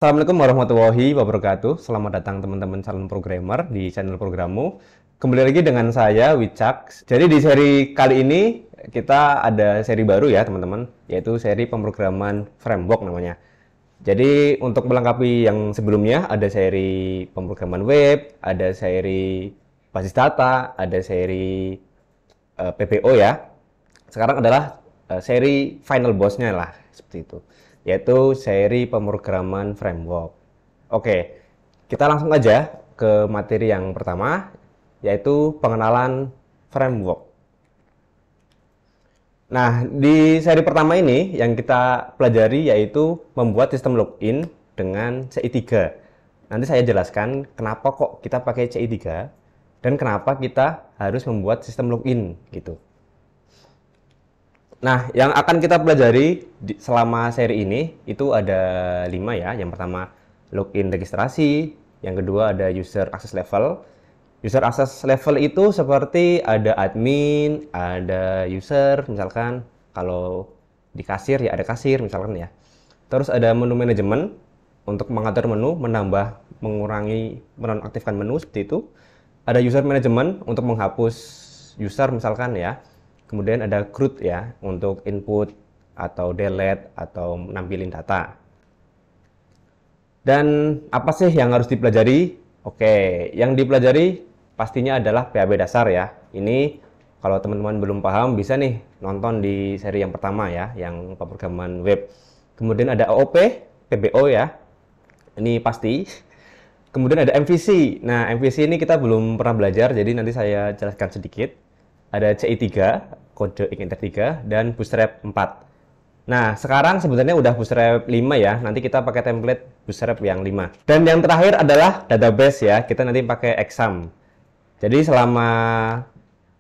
Assalamualaikum warahmatullahi wabarakatuh. Selamat datang teman-teman calon programmer di channel programmu. Kembali lagi dengan saya Wicak. Jadi di seri kali ini kita ada seri baru ya teman-teman, yaitu seri pemrograman framework namanya. Jadi untuk melengkapi yang sebelumnya ada seri pemrograman web, ada seri basis data, ada seri PPO ya. Sekarang adalah seri final boss-nya lah, seperti itu. Yaitu seri pemrograman framework. Oke, kita langsung aja ke materi yang pertama, yaitu pengenalan framework. Nah, di seri pertama ini yang kita pelajari yaitu membuat sistem login dengan CI3. Nanti saya jelaskan kenapa kok kita pakai CI3 dan kenapa kita harus membuat sistem login gitu. Nah, yang akan kita pelajari selama seri ini itu ada 5 ya. Yang pertama login registrasi, yang kedua ada user access level. User access level itu seperti ada admin, ada user, misalkan kalau di kasir ya ada kasir misalkan ya. Terus ada menu manajemen untuk mengatur menu, menambah, mengurangi, menonaktifkan menu seperti itu. Ada user management untuk menghapus user misalkan ya. Kemudian ada CRUD ya untuk input atau delete atau nampilin data. Dan apa sih yang harus dipelajari? Oke, yang dipelajari pastinya adalah PHP dasar ya. Ini kalau teman-teman belum paham bisa nih nonton di seri yang pertama ya, yang pemrograman web. Kemudian ada AOP, PBO ya. Ini pasti. Kemudian ada MVC. Nah, MVC ini kita belum pernah belajar, jadi nanti saya jelaskan sedikit. Ada CI3, kode Igniter 3, dan Bootstrap 4. Nah, sekarang sebenarnya udah Bootstrap 5 ya. Nanti kita pakai template Bootstrap yang 5. Dan yang terakhir adalah database ya. Kita nanti pakai Exam. Jadi selama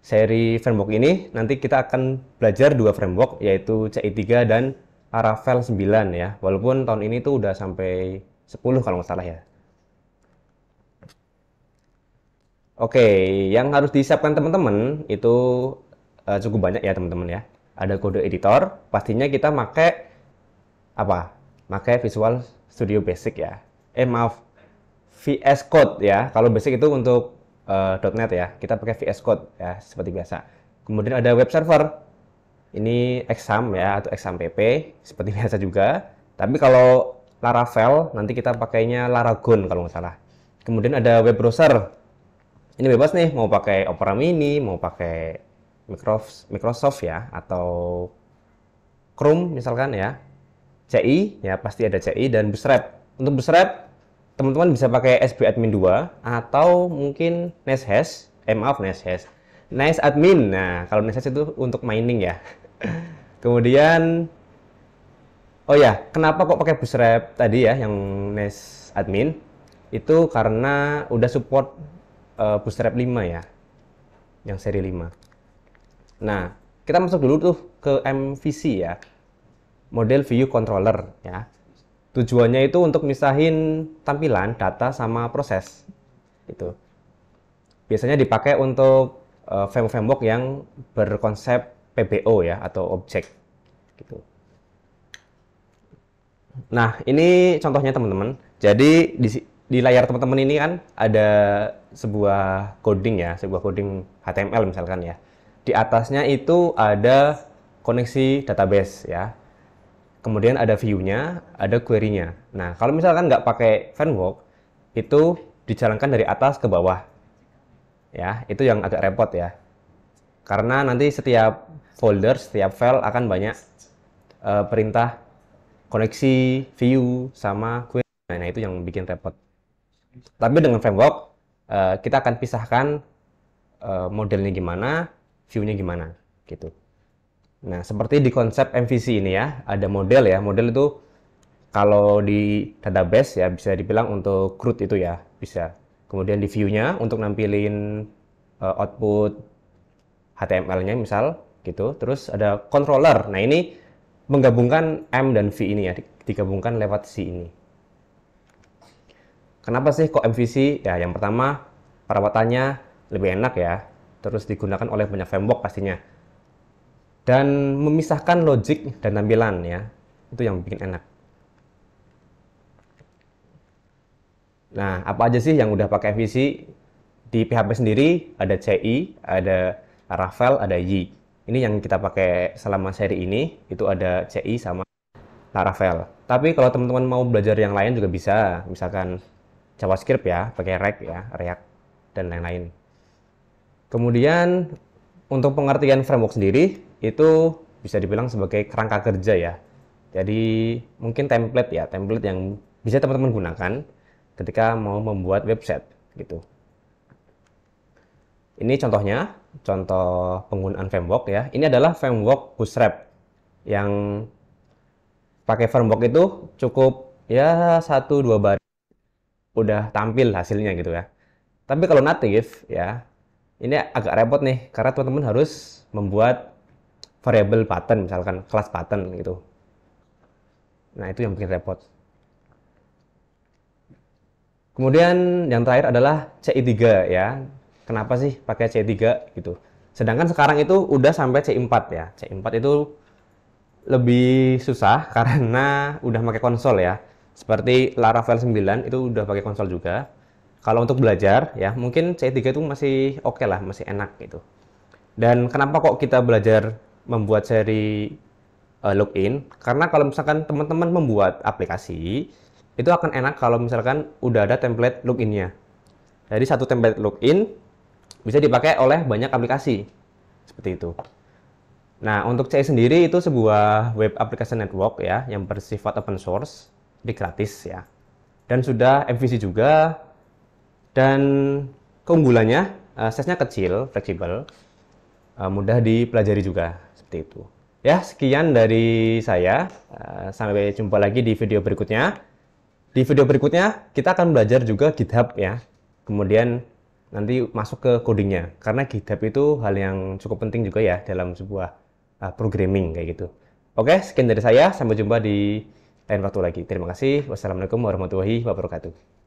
seri framework ini, nanti kita akan belajar dua framework, yaitu CI3 dan Laravel 9 ya. Walaupun tahun ini tuh udah sampai 10 kalau nggak salah ya. Oke, yang harus disiapkan teman-teman itu cukup banyak ya teman-teman ya. Ada kode editor, pastinya kita pakai apa? Pakai Visual Studio Basic ya. Maaf, VS Code ya. Kalau Basic itu untuk .NET ya. Kita pakai VS Code ya seperti biasa. Kemudian ada web server. Ini Exam ya atau Exam PP seperti biasa juga. Tapi kalau Laravel nanti kita pakainya Laragon kalau nggak salah. Kemudian ada web browser. Ini bebas nih mau pakai Opera Mini, mau pakai Microsoft ya atau Chrome misalkan ya. CI ya pasti ada CI dan Bootstrap. Untuk Bootstrap teman-teman bisa pakai SBadmin 2 atau mungkin NiceHash. Maaf NiceHash. NiceAdmin. Nah, kalau NiceHash itu untuk mining ya. Kemudian oh ya, kenapa kok pakai Bootstrap tadi ya yang NiceAdmin? Itu karena udah support Bootstrap 5 ya. Yang seri 5. Nah, kita masuk dulu tuh ke MVC ya. Model View Controller ya. Tujuannya itu untuk misahin tampilan, data sama proses. Itu. Biasanya dipakai untuk framework yang berkonsep PBO ya atau objek gitu. Nah, ini contohnya teman-teman. Jadi di layar teman-teman ini kan ada sebuah coding ya, sebuah coding HTML misalkan ya. Di atasnya itu ada koneksi database ya. Kemudian ada view-nya, ada query-nya. Nah, kalau misalkan nggak pakai framework, itu dijalankan dari atas ke bawah. Ya, itu yang agak repot ya. Karena nanti setiap folder, setiap file akan banyak perintah koneksi, view, sama query. Nah, itu yang bikin repot. Tapi dengan framework, kita akan pisahkan modelnya gimana, view-nya gimana, gitu. Nah, seperti di konsep MVC ini ya, ada model ya. Model itu kalau di database ya bisa dibilang untuk CRUD itu ya, bisa. Kemudian di view-nya untuk nampilin output HTML-nya misal gitu. Terus ada controller. Nah, ini menggabungkan M dan V ini ya, digabungkan lewat C ini. Kenapa sih kok MVC? Ya, yang pertama perawatannya lebih enak ya. Terus digunakan oleh banyak framework pastinya. Dan memisahkan logic dan tampilan ya, itu yang bikin enak. Nah, apa aja sih yang udah pakai FVC di PHP sendiri? Ada CI, ada Laravel, ada Y. Ini yang kita pakai selama seri ini, itu ada CI sama Laravel. Tapi kalau teman-teman mau belajar yang lain juga bisa, misalkan JavaScript ya, pakai React dan lain-lain. Kemudian untuk pengertian framework sendiri itu bisa dibilang sebagai kerangka kerja ya. Jadi mungkin template yang bisa teman-teman gunakan ketika mau membuat website gitu. Ini contohnya, contoh penggunaan framework ya. Ini adalah framework Bootstrap yang pakai framework itu cukup ya 1-2 baris udah tampil hasilnya gitu ya. Tapi kalau native ya, ini agak repot nih karena teman-teman harus membuat variable button, misalkan kelas button gitu. Nah, itu yang bikin repot. Kemudian yang terakhir adalah CI3 ya. Kenapa sih pakai CI3 gitu? Sedangkan sekarang itu udah sampai CI4 ya. CI4 itu lebih susah karena udah pakai konsol ya. Seperti Laravel 9 itu udah pakai konsol juga. Kalau untuk belajar ya, mungkin CI3 itu masih oke lah, masih enak gitu. Dan kenapa kok kita belajar membuat seri login? Karena kalau misalkan teman-teman membuat aplikasi, itu akan enak kalau misalkan udah ada template loginnya. Jadi satu template login bisa dipakai oleh banyak aplikasi. Seperti itu. Nah, untuk CI sendiri itu sebuah web application network ya, yang bersifat open source, jadi gratis ya. Dan sudah MVC juga, dan keunggulannya, size-nya kecil, fleksibel, mudah dipelajari juga, seperti itu. Ya, sekian dari saya. Sampai jumpa lagi di video berikutnya. Di video berikutnya, kita akan belajar juga GitHub ya. Kemudian nanti masuk ke codingnya. Karena GitHub itu hal yang cukup penting juga ya dalam sebuah programming kayak gitu. Oke, sekian dari saya. Sampai jumpa di lain waktu lagi. Terima kasih. Wassalamualaikum warahmatullahi wabarakatuh.